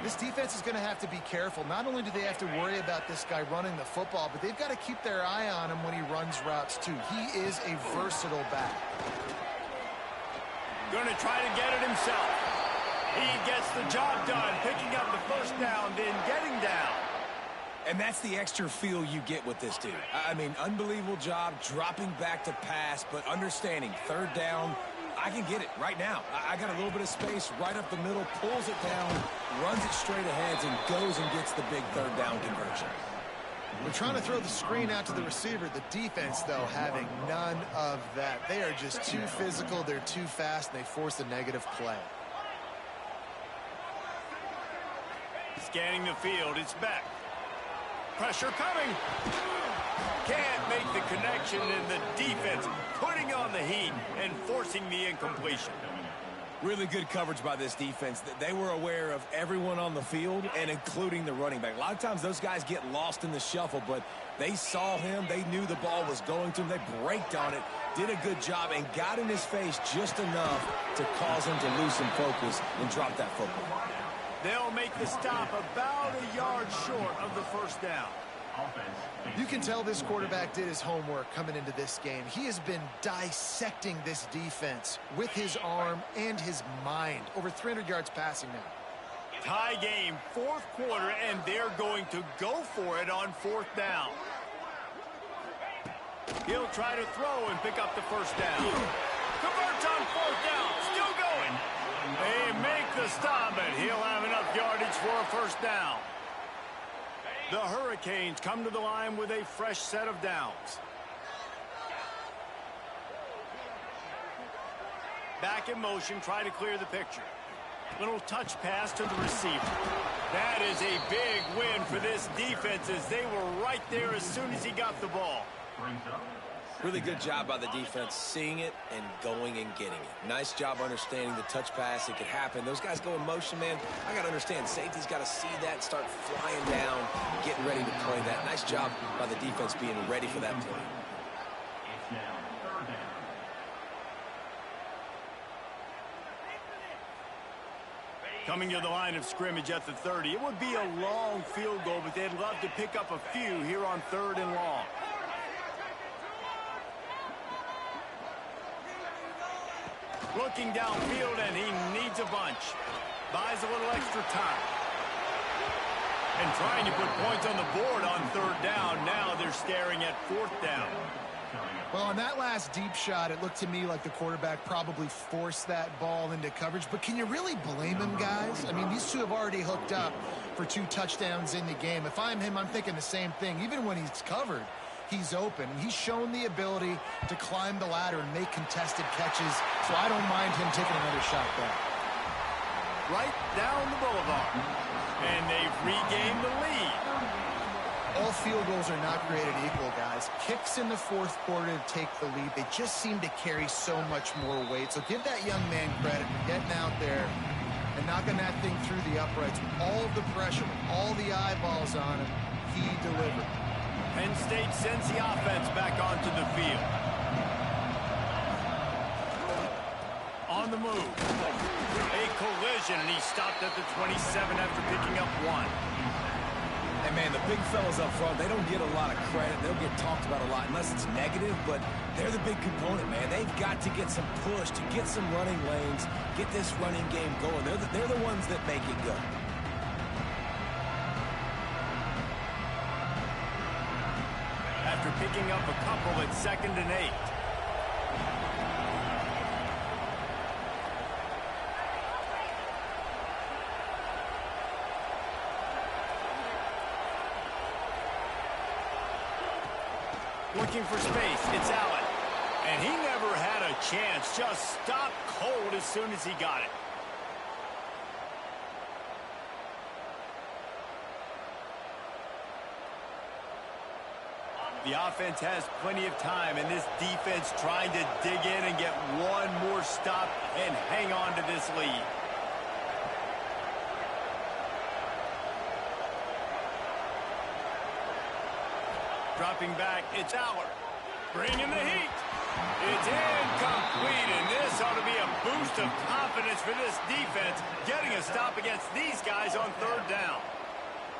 This defense is going to have to be careful. Not only do they have to worry about this guy running the football, but they've got to keep their eye on him when he runs routes, too. He is a versatile back. Going to try to get it himself. He gets the job done, picking up the first down, then getting down. And that's the extra feel you get with this dude. I mean, unbelievable job dropping back to pass, but understanding third down, I can get it right now. I got a little bit of space right up the middle, pulls it down, runs it straight ahead, and goes and gets the big third down conversion. We're trying to throw the screen out to the receiver. The defense, though, having none of that. They are just too physical, they're too fast, and they force a negative play. Scanning the field, it's Beck. Pressure coming. Can't make the connection, and the defense putting on the heat and forcing the incompletion. Really good coverage by this defense. They were aware of everyone on the field, and including the running back. A lot of times those guys get lost in the shuffle, but they saw him. They knew the ball was going to him. They braked on it, did a good job, and got in his face just enough to cause him to lose some focus and drop that football. They'll make the stop about a yard short of the first down. You can tell this quarterback did his homework coming into this game. He has been dissecting this defense with his arm and his mind. Over 300 yards passing now. Tie game, 4th quarter, and they're going to go for it on 4th down. He'll try to throw and pick up the first down. Converts on 4th down, still going. They make the stop, and he'll have enough yardage for a first down. The Hurricanes come to the line with a fresh set of downs. Back in motion, try to clear the picture. Little touch pass to the receiver. That is a big win for this defense, as they were right there as soon as he got the ball. Really good job by the defense, seeing it and going and getting it. Nice job understanding the touch pass. It could happen. Those guys go in motion, man. I got to understand, safety's got to see that, start flying down, getting ready to play that. Nice job by the defense being ready for that play. It's now 3rd down. Coming to the line of scrimmage at the 30. It would be a long field goal, but they'd love to pick up a few here on 3rd and long. Looking downfield, and he needs a bunch. Buys a little extra time. And trying to put points on the board on third down. Now they're staring at fourth down. Well, on that last deep shot, it looked to me like the quarterback probably forced that ball into coverage. But can you really blame him, guys? I mean, these two have already hooked up for 2 touchdowns in the game. If I'm him, I'm thinking the same thing. Even when he's covered, he's open. He's shown the ability to climb the ladder and make contested catches. So I don't mind him taking another shot there. Right down the boulevard. And they've regained the lead. All field goals are not created equal, guys. Kicks in the fourth quarter to take the lead. They just seem to carry so much more weight. So give that young man credit for getting out there and knocking that thing through the uprights with all of the pressure, with all the eyeballs on him. He delivered. Penn State sends the offense back onto the field. On the move. A collision, and he stopped at the 27 after picking up 1. And, man, the big fellas up front, they don't get a lot of credit. They'll get talked about a lot unless it's negative, but they're the big component, man. They've got to get some push, to get some running lanes, get this running game going. They're the ones that make it go. After picking up a couple at 2nd and 8. Looking for space, it's Allen. And he never had a chance, just stopped cold as soon as he got it. The offense has plenty of time, and this defense trying to dig in and get one more stop and hang on to this lead. Dropping back, it's Aller. Bringing the heat. It's incomplete, and this ought to be a boost of confidence for this defense, getting a stop against these guys on third down.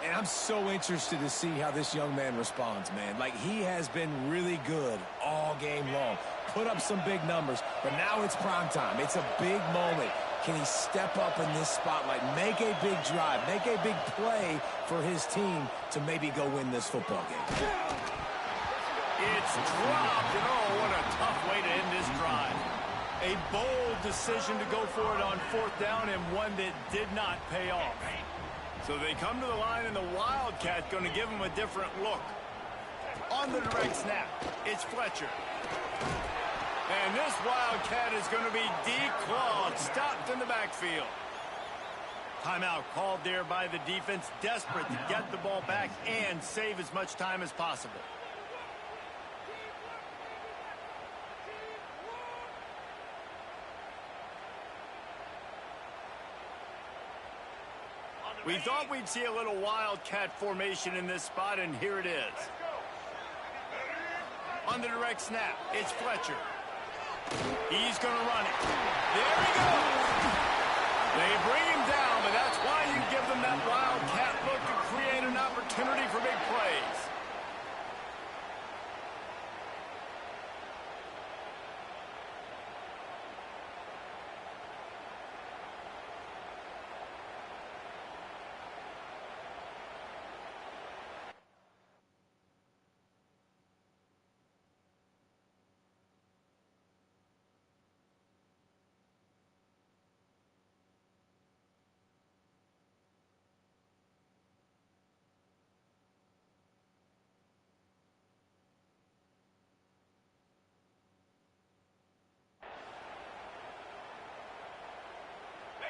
And I'm so interested to see how this young man responds, man. Like, he has been really good all game long. Put up some big numbers, but now it's prime time. It's a big moment. Can he step up in this spotlight, make a big drive, make a big play for his team to maybe go win this football game? It's dropped, and oh, what a tough way to end this drive. A bold decision to go for it on fourth down, and one that did not pay off. So they come to the line, and the Wildcat going to give them a different look. On the direct snap, it's Fletcher. And this Wildcat is going to be declawed, stopped in the backfield. Timeout called there by the defense, desperate to get the ball back and save as much time as possible. We thought we'd see a little Wildcat formation in this spot, and here it is. On the direct snap, it's Fletcher. He's going to run it. There he goes. They bring him down, but that's why you give them that Wildcat look to create an opportunity for big plays.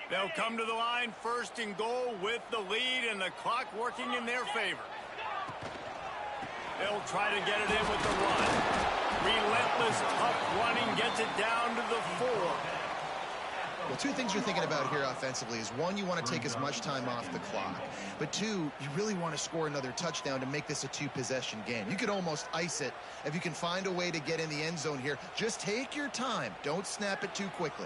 They'll come to the line first and goal with the lead and the clock working in their favor. They'll try to get it in with the run. Relentless, tough running gets it down to the 4. Well, 2 things you're thinking about here offensively is, 1, you want to take as much time off the clock. But 2, you really want to score another touchdown to make this a 2-possession game. You could almost ice it if you can find a way to get in the end zone here. Just take your time. Don't snap it too quickly.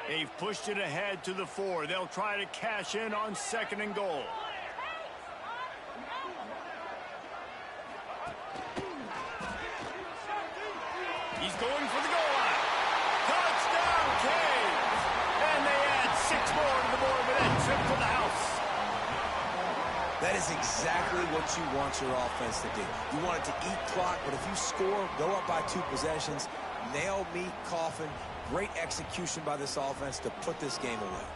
They've pushed it ahead to the 4. They'll try to cash in on 2nd and goal. He's going for the goal line. Touchdown, Canes! And they add 6 more to the board with that trip to the house. That is exactly what you want your offense to do. You want it to eat clock, but if you score, go up by 2 possessions, nail, meet, coffin. Great execution by this offense to put this game away.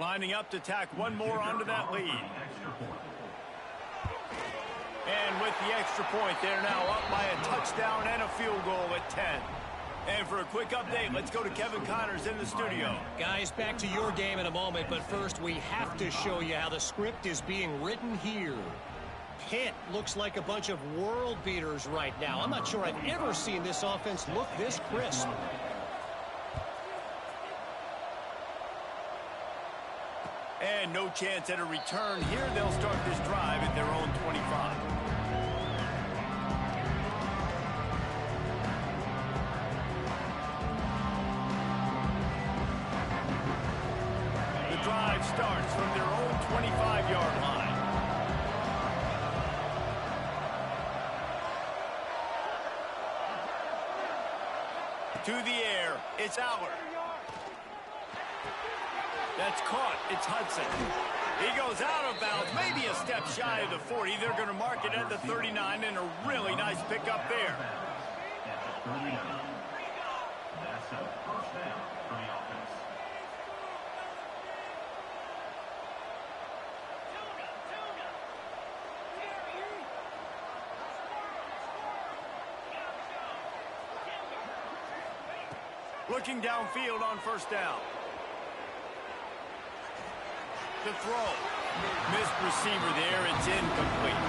Lining up to tack one more onto that lead. And with the extra point, they're now up by a touchdown and a field goal at 10. And for a quick update, let's go to Kevin Connors in the studio. Guys, back to your game in a moment, but first we have to show you how the script is being written here. Pitt looks like a bunch of world beaters right now. I'm not sure I've ever seen this offense look this crisp. And no chance at a return here. They'll start this drive at their own 25. The drive starts from their own 25-yard line. To the air, it's Aller. That's caught. It's Hudson. He goes out of bounds, maybe a step shy of the 40. They're going to mark it at the 39, and a really nice pickup there. At the 39. That's a first down for the offense. Looking downfield on first down. The throw. Missed receiver there. It's incomplete.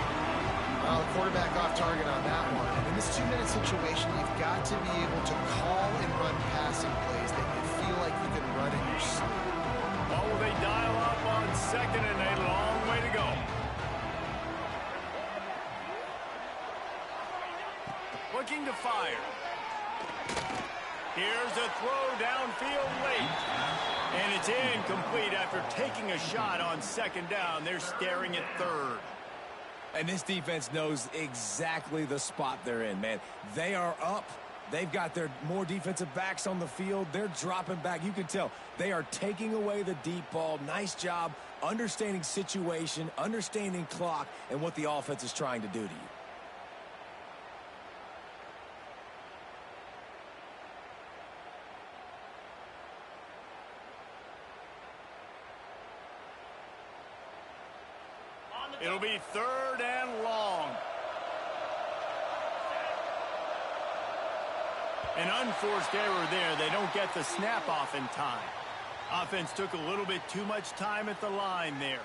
Well, the quarterback off target on that one. And in this 2-minute situation, you've got to be able to call and run passing plays that you feel like you can run in your sleep. Oh, they dial up on second and a long way to go. Looking to fire. Here's a throw downfield late. And it's incomplete after taking a shot on second down. They're staring at third. And this defense knows exactly the spot they're in, man. They are up. They've got their more defensive backs on the field. They're dropping back. You can tell they are taking away the deep ball. Nice job understanding situation, understanding clock, and what the offense is trying to do to you. It'll be third and long. An unforced error there. They don't get the snap off in time. Offense took a little bit too much time at the line there.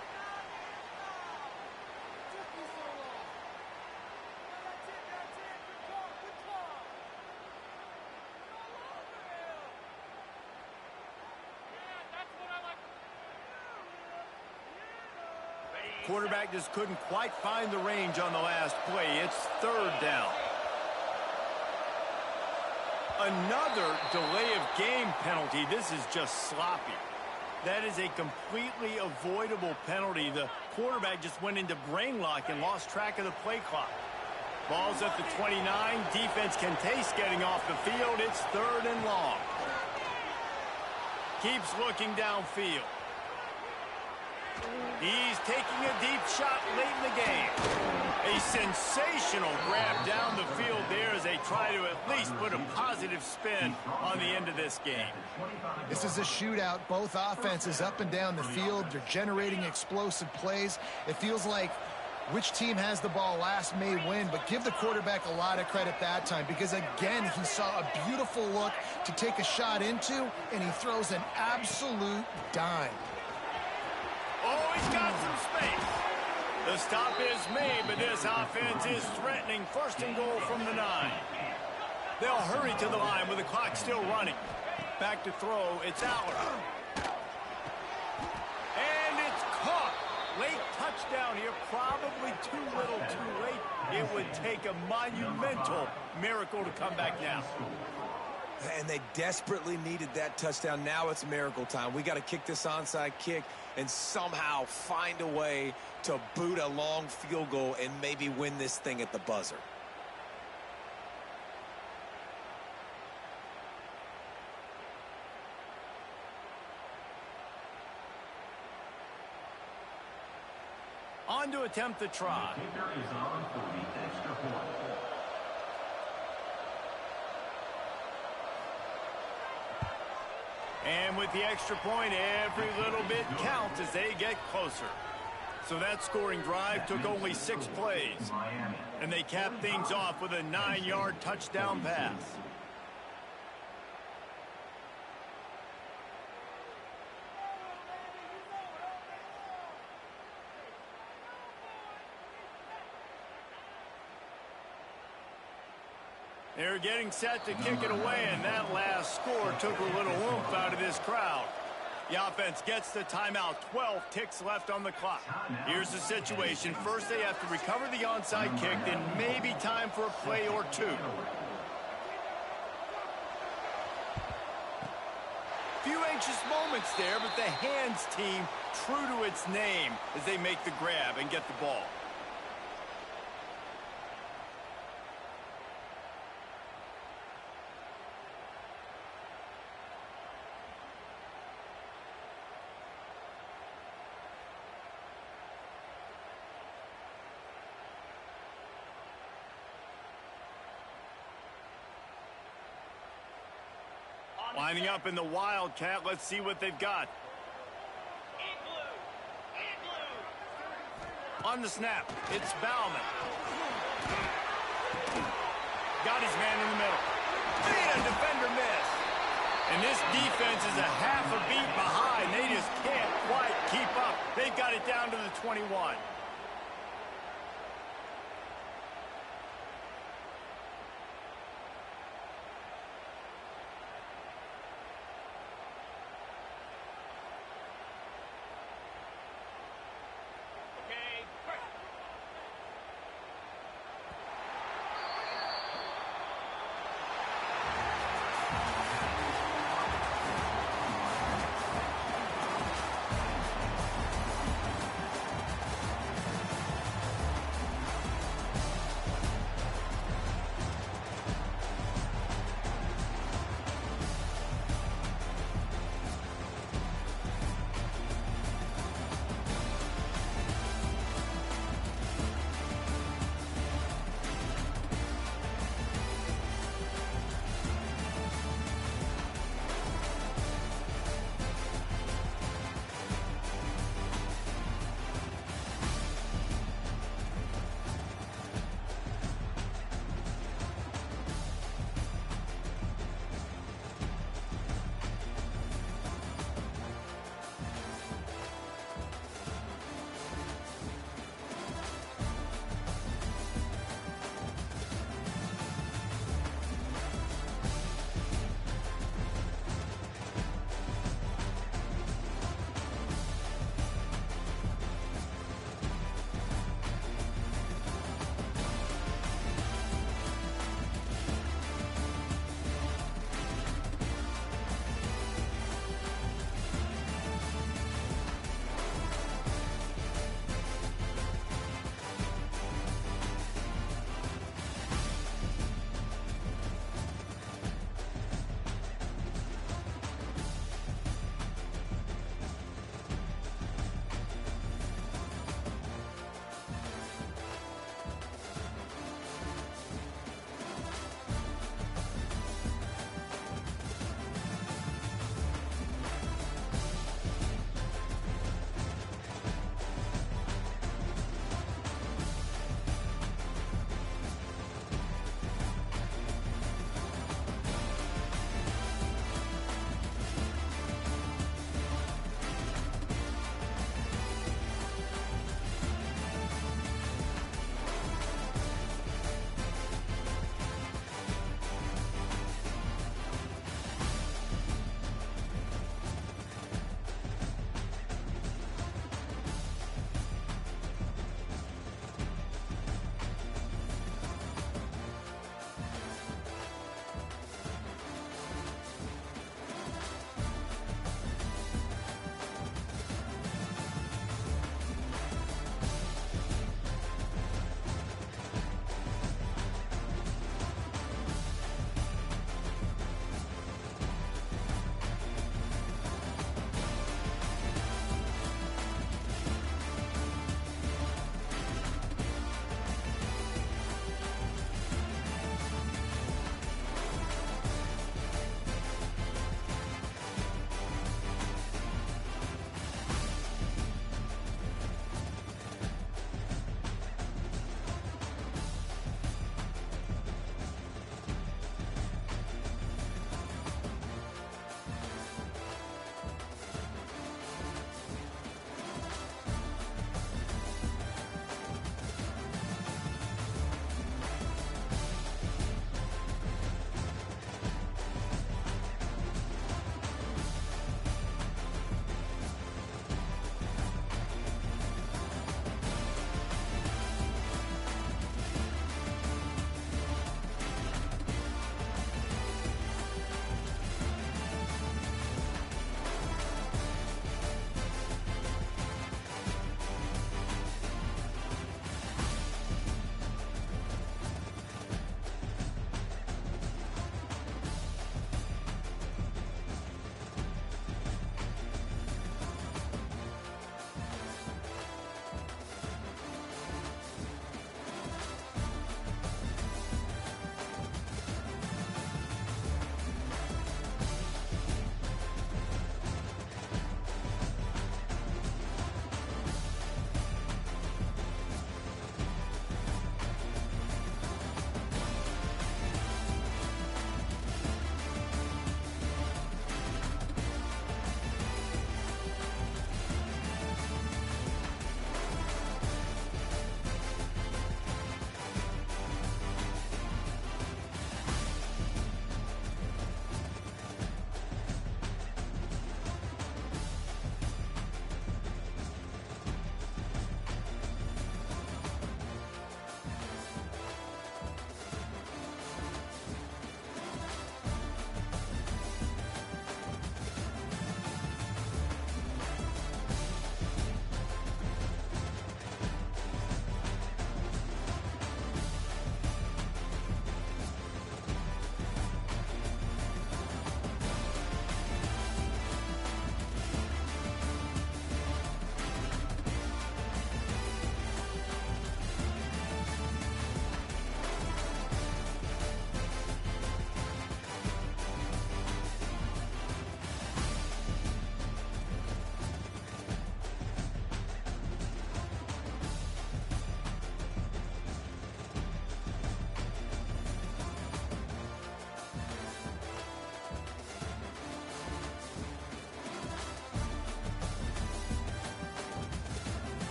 Quarterback just couldn't quite find the range on the last play. It's third down. Another delay of game penalty. This is just sloppy. That is a completely avoidable penalty. The quarterback just went into brain lock and lost track of the play clock. Ball's at the 29. Defense can taste getting off the field. It's third and long. Keeps looking downfield. He's taking a deep shot late in the game. A sensational grab down the field there as they try to at least put a positive spin on the end of this game. This is a shootout. Both offenses up and down the field. They're generating explosive plays. It feels like which team has the ball last may win, but give the quarterback a lot of credit that time because, again, he saw a beautiful look to take a shot into, and he throws an absolute dime. Oh, he's got some space. The stop is made, but this offense is threatening. First and goal from the 9. They'll hurry to the line with the clock still running. Back to throw. It's Aller. And it's caught. Late touchdown here. Probably too little too late. It would take a monumental miracle to come back now. And they desperately needed that touchdown. Now it's miracle time. We got to kick this onside kick and somehow find a way to boot a long field goal and maybe win this thing at the buzzer. On to attempt the try. The kicker is on for the extra point. And with the extra point, every little bit counts as they get closer. So that scoring drive took only 6 plays. And they capped things off with a 9-yard touchdown pass. They're getting set to kick it away, and that last score took a little oomph out of this crowd. The offense gets the timeout. 12 ticks left on the clock. Here's the situation. First, they have to recover the onside kick, then maybe time for a play or two. Few anxious moments there, but the hands team true to its name as they make the grab and get the ball. Lining up in the Wildcat. Let's see what they've got. On the snap, it's Bauman. Got his man in the middle. And a defender missed. And this defense is a half a beat behind. They just can't quite keep up. They've got it down to the 21.